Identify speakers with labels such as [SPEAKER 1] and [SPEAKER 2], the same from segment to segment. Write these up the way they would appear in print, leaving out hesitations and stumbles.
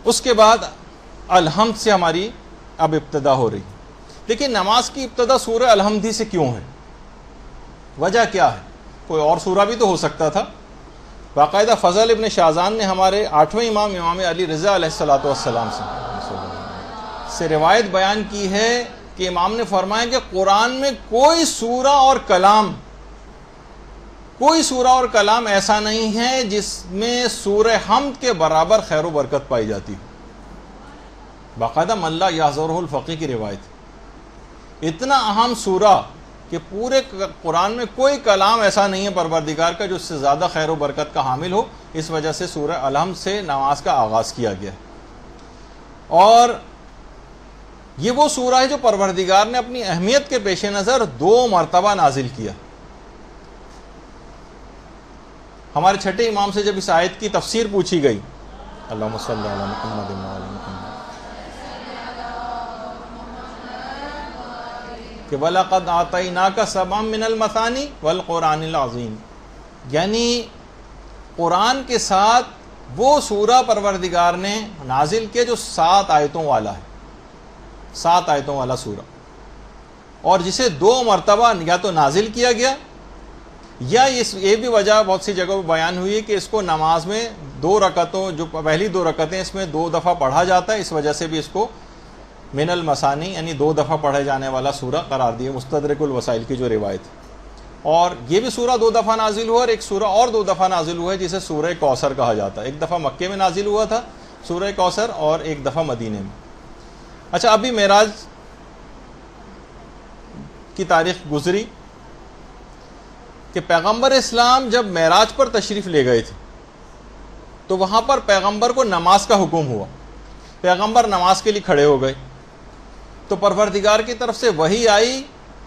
[SPEAKER 1] اس کے بعد الحمد سے ہماری اب ابتدا ہو رہی. لیکن نماز کی ابتدا سورہ الحمد ہی سے کیوں ہے؟ وجہ کیا ہے؟ کوئی اور سورہ بھی تو ہو سکتا تھا. باقاعدہ فضل ابن شاذان نے ہمارے 8ویں امام علی رضا علیہ الصلوۃ والسلام سے روایت بیان کی ہے کہ امام نے فرمایا کہ قرآن میں کوئی سورہ اور کلام ایسا نہیں ہے جس میں سورہ حمد کے برابر خیر و برکت پائی جاتی ہے. باقاعدہ من لا یحضرہ الفقیہ کی روایت. اتنا اہم سورہ کہ پورے قرآن میں کوئی کلام ایسا نہیں ہے پروردگار کا جو اس سے زیادہ خیر و برکت کا حامل ہو. اس وجہ سے سورہ الحمد سے نماز کا آغاز کیا گیا. اور یہ وہ سورہ ہے جو پروردگار نے اپنی اہمیت کے پیش نظر 2 مرتبہ نازل کیا. ہمارے چھٹے امام سے جب اس آیت کی تفسیر پوچھی گئی، اللہم صلی علی محمد وعلی محمد، کہ وَلَقَدْ آتَيْنَاكَ سَبْعًا مِّنَ الْمَثَانِي وَالْقُرْآنِ الْعَظِيمِ، یعنی قرآن کے ساتھ وہ سورہ پروردگار نے نازل کیا جو 7 آیتوں والا ہے، 7 آیتوں والا سورہ، اور جسے 2 مرتبہ یا تو نازل کیا گیا، یا یہ بھی وجہ بہت سی جگہوں پہ بیان ہوئی ہے کہ اس کو نماز میں 2 رکعتوں، جو پہلی 2 رکعتیں اس میں 2 دفعہ پڑھا جاتا ہے، اس وجہ سے بھی اس کو من المثانی یعنی 2 دفعہ پڑھے جانے والا سورہ قرار دیا. مستدرک الوسائل کی جو روایت ہے. اور یہ بھی سورہ 2 دفعہ نازل ہوا، اور ایک سورہ اور 2 دفعہ نازل ہوا ہے جسے سورہ کوثر کہا جاتا ہے. ایک دفعہ مکے میں نازل ہوا تھا سورہ کوثر، اور ایک دفعہ مدینے میں. اچھا، ابھی معراج کی تاریخ گزری کہ پیغمبر اسلام جب معراج پر تشریف لے گئے تھے تو وہاں پر پیغمبر کو نماز کا حکم ہوا. پیغمبر نماز کے لیے کھڑے ہو گئے تو پروردگار کی طرف سے وحی آئی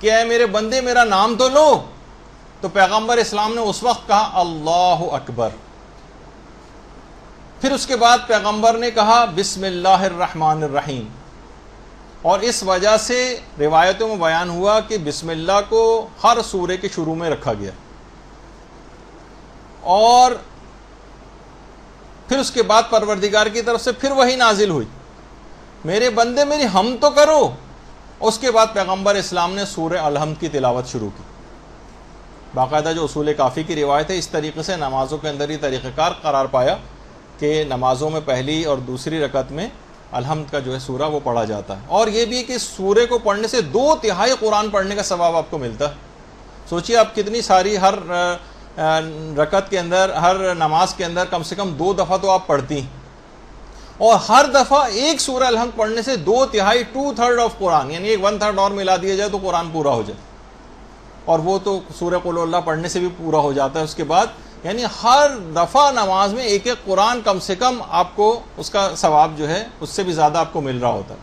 [SPEAKER 1] کہ اے میرے بندے میرا نام تو لو. تو پیغمبر اسلام نے اس وقت کہا اللہ اکبر. پھر اس کے بعد پیغمبر نے کہا بسم اللہ الرحمن الرحیم، اور اس وجہ سے روایتوں میں بیان ہوا کہ بسم اللہ کو ہر سورے کے شروع میں رکھا گیا. اور پھر اس کے بعد پروردگار کی طرف سے پھر وہی نازل ہوئی، میرے بندے میری حمد تو کرو. اس کے بعد پیغمبر اسلام نے سورہ الحمد کی تلاوت شروع کی. باقاعدہ جو اصول کافی کی روایت ہے، اس طریقے سے نمازوں کے اندر یہ طریقہ کار قرار پایا کہ نمازوں میں پہلی اور دوسری رکعت میں الحمد کا جو ہے سورہ وہ پڑھا جاتا ہے. اور یہ بھی کہ اس سورے کو پڑھنے سے 2/3 قرآن پڑھنے کا ثواب آپ کو ملتا ہے. سوچئے آپ کتنی ساری ہر رکعت کے اندر، ہر نماز کے اندر کم سے کم 2 دفعہ تو آپ پڑھتی ہیں، اور ہر دفعہ ایک سورہ الحمد پڑھنے سے 2/3 2/3 آف قرآن، یعنی 1/3 اور ملا دیا جائے تو قرآن پورا ہو جائے. اور وہ تو سورہ قل اللہ پڑھنے سے بھی پورا ہو جاتا ہے اس کے بعد. یعنی ہر دفعہ نماز میں ایک قرآن کم سے کم آپ کو اس کا ثواب جو ہے اس سے بھی زیادہ آپ کو مل رہا ہوتا ہے.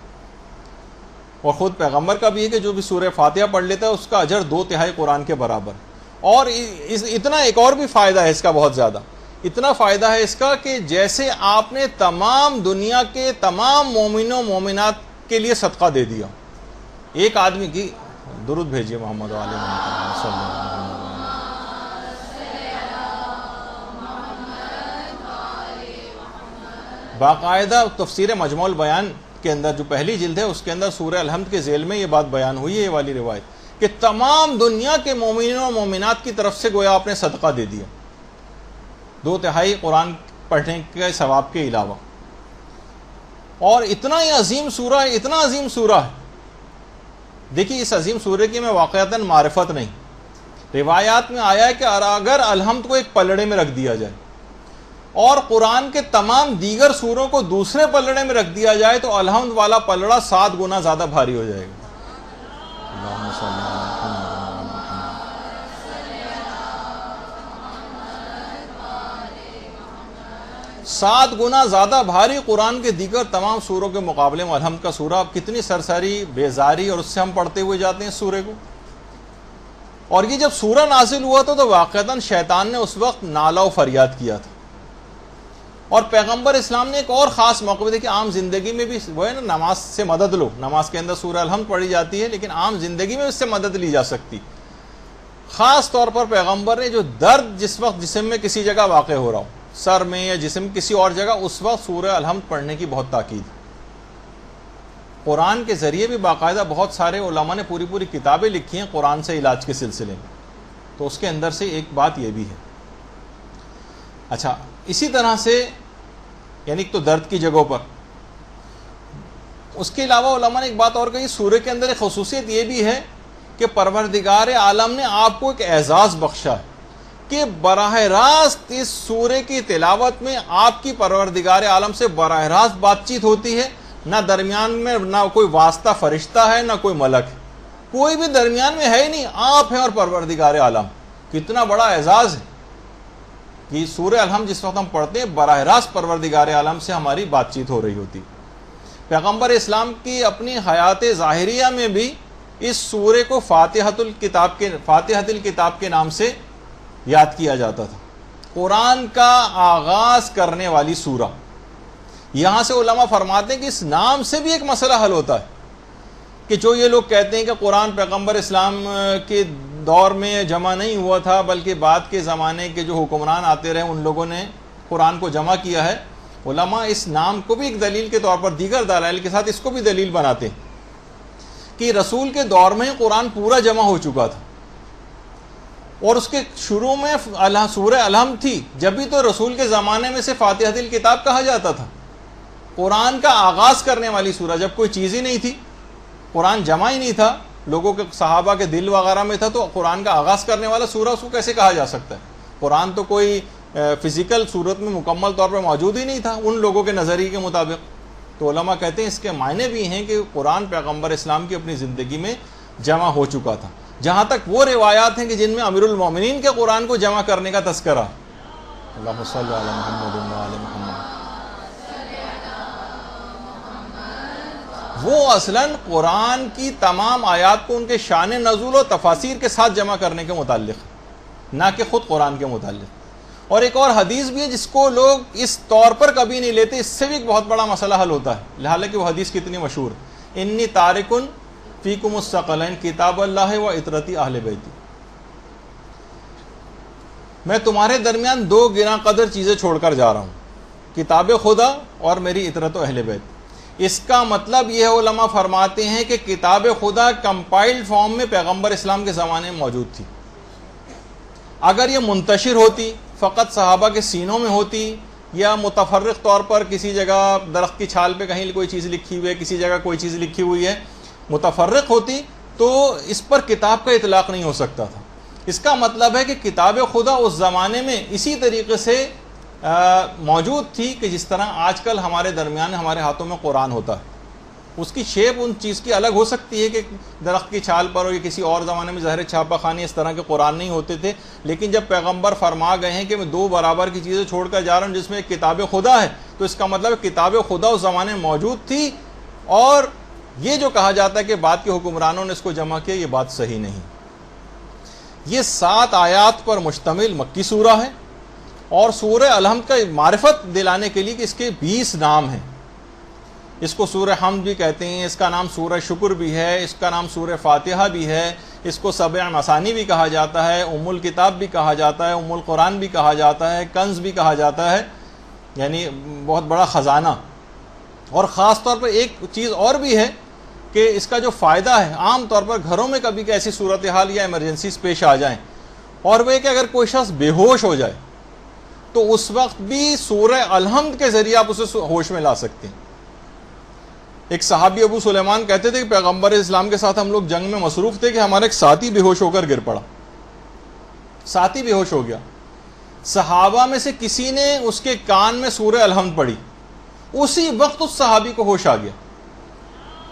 [SPEAKER 1] اور خود پیغمبر کا بھی ہے کہ جو بھی سورہ فاتحہ پڑھ لیتا ہے اس کا اجر 2/3 قرآن کے برابر. اور اتنا ایک اور بھی فائدہ ہے اس کا، بہت زیادہ اتنا فائدہ ہے اس کا کہ جیسے آپ نے تمام دنیا کے تمام مومنوں مومنات کے لیے صدقہ دے دیا. ایک آدمی کی درود بھیجیے محمد و آل محمد صلی اللہ علیہ وسلم. باقاعدہ تفسیر مجموع البیان کے اندر جو پہلی جلد ہے اس کے اندر سورہ الحمد کے ذیل میں یہ بات بیان ہوئی ہے، یہ والی روایت، کہ تمام دنیا کے مومنین و مومنات کی طرف سے گویا آپ نے صدقہ دے دیا 2/3 قرآن پڑھنے کے ثواب کے علاوہ. اور اتنا ہی عظیم سورہ ہے، اتنا عظیم سورہ ہے. دیکھیے اس عظیم سورہ کی میں واقعتاً معرفت نہیں، روایات میں آیا ہے کہ اگر الحمد کو ایک پلڑے میں رکھ دیا جائے اور قرآن کے تمام دیگر سوروں کو دوسرے پلڑے میں رکھ دیا جائے تو الحمد والا پلڑا 7 گنا زیادہ بھاری ہو جائے گا. اللہم صلی اللہ علیہ وسلم. 7 گنا زیادہ بھاری قرآن کے دیگر تمام سوروں کے مقابلے میں الحمد کا سورہ. اب کتنی سرسری بیزاری اور اس سے ہم پڑھتے ہوئے جاتے ہیں اس سورے کو. اور یہ جب سورہ نازل ہوا تھا تو واقعتاً شیطان نے اس وقت نالہ و فریاد کیا تھا. اور پیغمبر اسلام نے ایک اور خاص موقع دے کہ عام زندگی میں بھی وہ ہے نا، نماز سے مدد لو. نماز کے اندر سورہ الحمد پڑھی جاتی ہے لیکن عام زندگی میں اس سے مدد لی جا سکتی. خاص طور پر پیغمبر نے جو درد جس وقت جسم میں کسی جگہ واقع ہو رہا ہو، سر میں یا جسم کسی اور جگہ، اس وقت سورہ الحمد پڑھنے کی بہت تاکید ہے۔ قرآن کے ذریعے بھی باقاعدہ بہت سارے علماء نے پوری کتابیں لکھی ہیں قرآن سے علاج کے سلسلے میں، تو اس کے اندر سے ایک بات یہ بھی ہے۔ اچھا، اسی طرح سے یعنی تو درد کی جگہوں پر، اس کے علاوہ علماء نے ایک بات اور کہی، سورہ کے اندر ایک خصوصیت یہ بھی ہے کہ پروردگار عالم نے آپ کو ایک اعزاز بخشا ہے کہ براہ راست اس سورہ کی تلاوت میں آپ کی پروردگار عالم سے براہ راست بات چیت ہوتی ہے، نہ درمیان میں نہ کوئی واسطہ فرشتہ ہے نہ کوئی ملک ہے، کوئی بھی درمیان میں ہے ہی نہیں، آپ ہیں اور پروردگار عالم۔ کتنا بڑا اعزاز ہے کہ سورہ الحمد جس وقت ہم پڑھتے ہیں براہ راست پروردگار عالم سے ہماری بات چیت ہو رہی ہوتی۔ پیغمبر اسلام کی اپنی حیات ظاہریہ میں بھی اس سورے کو فاتحۃ الکتاب کے نام سے یاد کیا جاتا تھا، قرآن کا آغاز کرنے والی سورہ۔ یہاں سے علماء فرماتے ہیں کہ اس نام سے بھی ایک مسئلہ حل ہوتا ہے کہ جو یہ لوگ کہتے ہیں کہ قرآن پیغمبر اسلام کے دور میں جمع نہیں ہوا تھا بلکہ بعد کے زمانے کے جو حکمران آتے رہے ان لوگوں نے قرآن کو جمع کیا ہے، علماء اس نام کو بھی ایک دلیل کے طور پر دیگر دلائل کے ساتھ اس کو بھی دلیل بناتے ہیں کہ رسول کے دور میں قرآن پورا جمع ہو چکا تھا، اور اس کے شروع میں سورہ الحمد تھی، جب بھی تو رسول کے زمانے میں سے فاتحۃ الکتاب کہا جاتا تھا، قرآن کا آغاز کرنے والی سورہ، جب کوئی چیز ہی نہیں تھی، قرآن جمع ہی نہیں تھا، لوگوں کے صحابہ کے دل وغیرہ میں تھا، تو قرآن کا آغاز کرنے والا سورہ اس کو کیسے کہا جا سکتا ہے؟ قرآن تو کوئی فزیکل صورت میں مکمل طور پر موجود ہی نہیں تھا ان لوگوں کے نظریے کے مطابق۔ تو علماء کہتے ہیں اس کے معنی بھی ہیں کہ قرآن پیغمبر اسلام کی اپنی زندگی میں جمع ہو چکا تھا۔ جہاں تک وہ روایات ہیں کہ جن میں امیر المومنین کے قرآن کو جمع کرنے کا تذکرہ، اللہم صلی علی محمد و علی محمد، وہ اصلاً قرآن کی تمام آیات کو ان کے شان نزول و تفاسیر کے ساتھ جمع کرنے کے متعلق، نہ کہ خود قرآن کے متعلق۔ اور ایک اور حدیث بھی ہے جس کو لوگ اس طور پر کبھی نہیں لیتے، اس سے بھی ایک بہت بڑا مسئلہ حل ہوتا ہے، حالانکہ وہ حدیث کتنی مشہور، انی تارکن فیکم الثقلین کتاب اللہ و عطرتی اہل بیتی، میں تمہارے درمیان دو گراں قدر چیزیں چھوڑ کر جا رہا ہوں، کتاب خدا اور میری عطرت و اہل بیت۔ اس کا مطلب یہ ہے، علماء فرماتے ہیں کہ کتاب خدا کمپائلڈ فارم میں پیغمبر اسلام کے زمانے میں موجود تھی، اگر یہ منتشر ہوتی، فقط صحابہ کے سینوں میں ہوتی، یا متفرق طور پر کسی جگہ درخت کی چھال پہ کہیں کوئی چیز لکھی ہوئی ہے، کسی جگہ کوئی چیز لکھی ہوئی ہے، متفرق ہوتی، تو اس پر کتاب کا اطلاق نہیں ہو سکتا تھا۔ اس کا مطلب ہے کہ کتاب خدا اس زمانے میں اسی طریقے سے موجود تھی کہ جس طرح آج کل ہمارے درمیان ہمارے ہاتھوں میں قرآن ہوتا ہے۔ اس کی شیپ ان چیز کی الگ ہو سکتی ہے کہ درخت کی چھال پر ہو، یا کسی اور زمانے میں ظاہر چھاپہ خانی اس طرح کے قرآن نہیں ہوتے تھے، لیکن جب پیغمبر فرما گئے ہیں کہ میں دو برابر کی چیزیں چھوڑ کر جا رہا ہوں جس میں ایک کتاب خدا ہے، تو اس کا مطلب ہے کتاب خدا اس زمانے میں موجود تھی، اور یہ جو کہا جاتا ہے کہ بعد کے حکمرانوں نے اس کو جمع کیا، یہ بات صحیح نہیں۔ یہ 7 آیات پر مشتمل مکی سورہ ہے، اور سورہ الحمد کا معرفت دلانے کے لیے کہ اس کے 20 نام ہیں، اس کو سورہ حمد بھی کہتے ہیں، اس کا نام سورہ شکر بھی ہے، اس کا نام سورہ فاتحہ بھی ہے، اس کو 7 مثانی بھی کہا جاتا ہے، ام الکتاب بھی کہا جاتا ہے، ام القرآن بھی کہا جاتا ہے، کنز بھی کہا جاتا ہے، یعنی بہت بڑا خزانہ۔ اور خاص طور پر ایک چیز اور بھی ہے کہ اس کا جو فائدہ ہے، عام طور پر گھروں میں کبھی ایسی صورتحال یا ایمرجنسیز پیش آ جائیں، اور وہ کہ اگر کوئی شخص بے ہوش ہو جائے تو اس وقت بھی سورہ الحمد کے ذریعے آپ اسے ہوش میں لا سکتے ہیں۔ ایک صحابی ابو سلیمان کہتے تھے کہ پیغمبر اسلام کے ساتھ ہم لوگ جنگ میں مصروف تھے کہ ہمارا ایک ساتھی بے ہوش ہو کر گر پڑا، ساتھی بے ہوش ہو گیا، صحابہ میں سے کسی نے اس کے کان میں سورہ الحمد پڑھی، اسی وقت اس صحابی کو ہوش آ گیا۔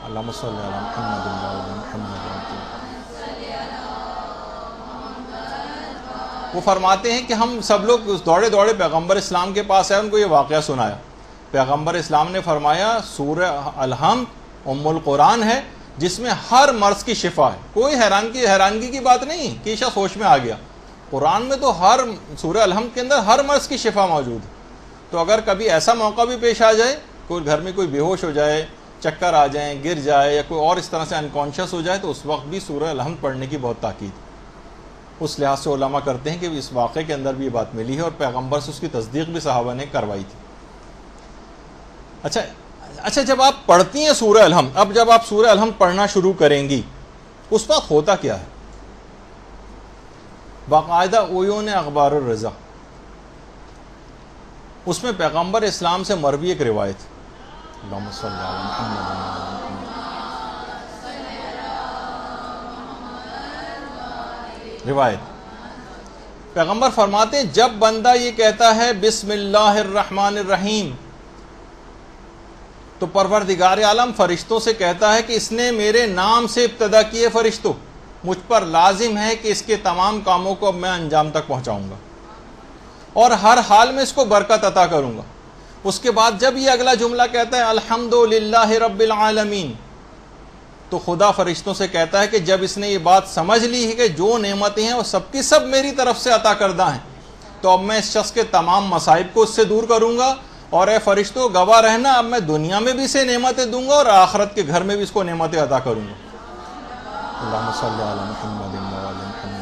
[SPEAKER 1] اللہم صلی علی محمد و علی محمد۔ وہ فرماتے ہیں کہ ہم سب لوگ دوڑے دوڑے پیغمبر اسلام کے پاس آئے، ان کو یہ واقعہ سنایا۔ پیغمبر اسلام نے فرمایا سورہ الحمد ام القرآن ہے جس میں ہر مرض کی شفا ہے، کوئی حیرانگی کی بات نہیں کہ شخص ہوش میں آ گیا، قرآن میں تو ہر سورہ الحمد کے اندر ہر مرض کی شفا موجود ہے۔ تو اگر کبھی ایسا موقع بھی پیش آ جائے، کوئی گھر میں کوئی بے ہوش ہو جائے، چکر آ جائیں، گر جائے، یا کوئی اور اس طرح سے انکانشیس ہو جائے، تو اس وقت بھی سورہ الحمد پڑھنے کی بہت تاکید۔ اس لحاظ سے علماء کرتے ہیں کہ اس واقعے کے اندر بھی یہ بات ملی ہے اور پیغمبر سے اس کی تصدیق بھی صحابہ نے کروائی تھی۔ اچھا جب آپ پڑھتی ہیں سورہ الحمد، اب جب آپ سورہ الحمد پڑھنا شروع کریں گی اس وقت ہوتا کیا ہے؟ باقاعدہ عیون اخبار الرضا، اس میں پیغمبر اسلام سے مروی ایک روایت، اللہم صلی علی محمد، روایت پیغمبر فرماتے ہیں جب بندہ یہ کہتا ہے بسم اللہ الرحمن الرحیم تو پروردگار عالم فرشتوں سے کہتا ہے کہ اس نے میرے نام سے ابتدا کی ہے، فرشتوں مجھ پر لازم ہے کہ اس کے تمام کاموں کو اب میں انجام تک پہنچاؤں گا اور ہر حال میں اس کو برکت عطا کروں گا۔ اس کے بعد جب یہ اگلا جملہ کہتا ہے الحمدللہ رب العالمین تو خدا فرشتوں سے کہتا ہے کہ جب اس نے یہ بات سمجھ لی ہے کہ جو نعمتیں ہیں وہ سب کی سب میری طرف سے عطا کردہ ہیں تو اب میں اس شخص کے تمام مصائب کو اس سے دور کروں گا، اور اے فرشتوں گواہ رہنا اب میں دنیا میں بھی اسے نعمتیں دوں گا اور آخرت کے گھر میں بھی اس کو نعمتیں عطا کروں گا۔ اللہم صلی علی محمد وعلی محمد۔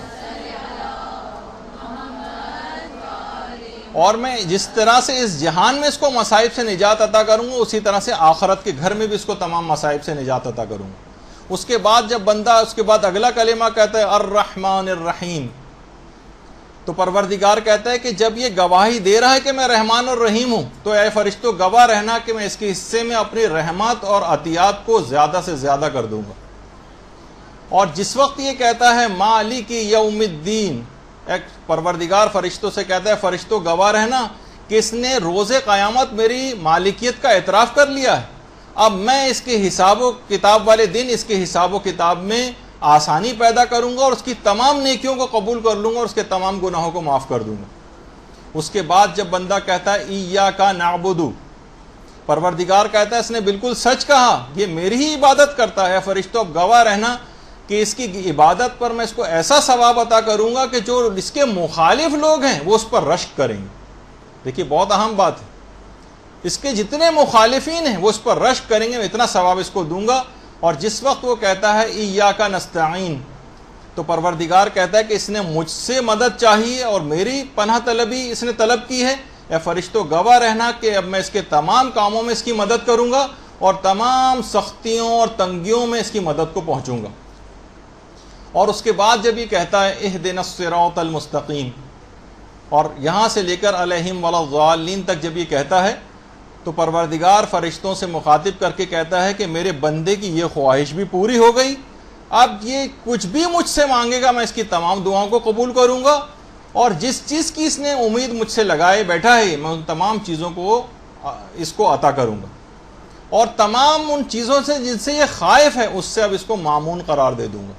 [SPEAKER 1] اور میں جس طرح سے اس جہان میں اس کو مصائب سے نجات عطا کروں گا اسی طرح سے آخرت کے گھر میں بھی اس کو تمام مصائب سے نجات عطا کروں گا۔ اس کے بعد جب بندہ اس کے بعد اگلا کلمہ کہتا ہے الرحمن الرحیم تو پروردگار کہتا ہے کہ جب یہ گواہی دے رہا ہے کہ میں رحمان اور رحیم ہوں تو اے فرشتوں گواہ رہنا کہ میں اس کے حصے میں اپنی رحمت اور عطیات کو زیادہ سے زیادہ کر دوں گا۔ اور جس وقت یہ کہتا ہے مالک یوم الدین، ایک پروردگار فرشتوں سے کہتا ہے فرشتوں گواہ رہنا کہ اس نے روز قیامت میری مالکیت کا اعتراف کر لیا ہے، اب میں اس کے حساب و کتاب والے دن اس کے حساب و کتاب میں آسانی پیدا کروں گا اور اس کی تمام نیکیوں کو قبول کر لوں گا اور اس کے تمام گناہوں کو معاف کر دوں گا۔ اس کے بعد جب بندہ کہتا ہے ایاک نعبد، پروردگار کہتا ہے اس نے بالکل سچ کہا، یہ میری ہی عبادت کرتا ہے، فرشتوں اب گواہ رہنا کہ اس کی عبادت پر میں اس کو ایسا ثواب عطا کروں گا کہ جو اس کے مخالف لوگ ہیں وہ اس پر رشک کریں گے۔ دیکھیے بہت اہم بات ہے، اس کے جتنے مخالفین ہیں وہ اس پر رشک کریں گے، میں اتنا ثواب اس کو دوں گا۔ اور جس وقت وہ کہتا ہے ایاک نستعین تو پروردگار کہتا ہے کہ اس نے مجھ سے مدد چاہیے اور میری پناہ طلبی اس نے طلب کی ہے، اے فرشتوں گواہ رہنا کہ اب میں اس کے تمام کاموں میں اس کی مدد کروں گا اور تمام سختیوں اور تنگیوں میں اس کی مدد کو پہنچوں گا۔ اور اس کے بعد جب یہ کہتا ہے اہدنا الصراط المستقیم اور یہاں سے لے کر علیہم ولا الضالین تک جب یہ کہتا ہے تو پروردگار فرشتوں سے مخاطب کر کے کہتا ہے کہ میرے بندے کی یہ خواہش بھی پوری ہو گئی، اب یہ کچھ بھی مجھ سے مانگے گا میں اس کی تمام دعاؤں کو قبول کروں گا، اور جس چیز کی اس نے امید مجھ سے لگائے بیٹھا ہے میں ان تمام چیزوں کو اس کو عطا کروں گا، اور تمام ان چیزوں سے جن سے یہ خائف ہے اس سے اب اس کو مامون قرار دے دوں گا۔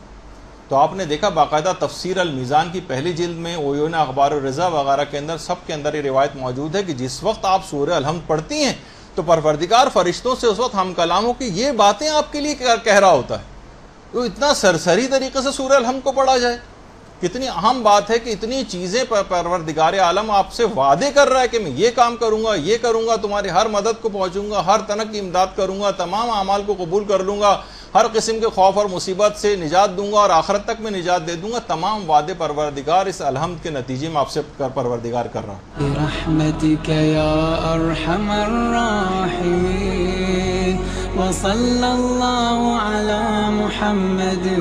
[SPEAKER 1] تو آپ نے دیکھا باقاعدہ تفسیر المیزان کی پہلی جلد میں عیون اخبار الرضا وغیرہ کے اندر سب کے اندر یہ روایت موجود ہے کہ جس وقت آپ سورہ الحمد پڑھتی ہیں تو پروردگار فرشتوں سے اس وقت ہم کلام ہو کہ یہ باتیں آپ کے لیے کہہ رہا ہوتا ہے، تو اتنا سرسری طریقے سے سورہ الحمد کو پڑھا جائے، کتنی اہم بات ہے کہ اتنی چیزیں پروردگار عالم آپ سے وعدے کر رہا ہے کہ میں یہ کام کروں گا، یہ کروں گا، تمہاری ہر مدد کو پہنچوں گا، ہر طرح کی امداد کروں گا، تمام اعمال کو قبول کر لوں گا، ہر قسم کے خوف اور مصیبت سے نجات دوں گا اور آخرت تک میں نجات دے دوں گا، تمام وعدے پروردگار اس الحمد کے نتیجے میں آپ سے پروردگار کر رہا ہے۔
[SPEAKER 2] برحمتک یا ارحم الراحمین وصلی اللہ علی محمد و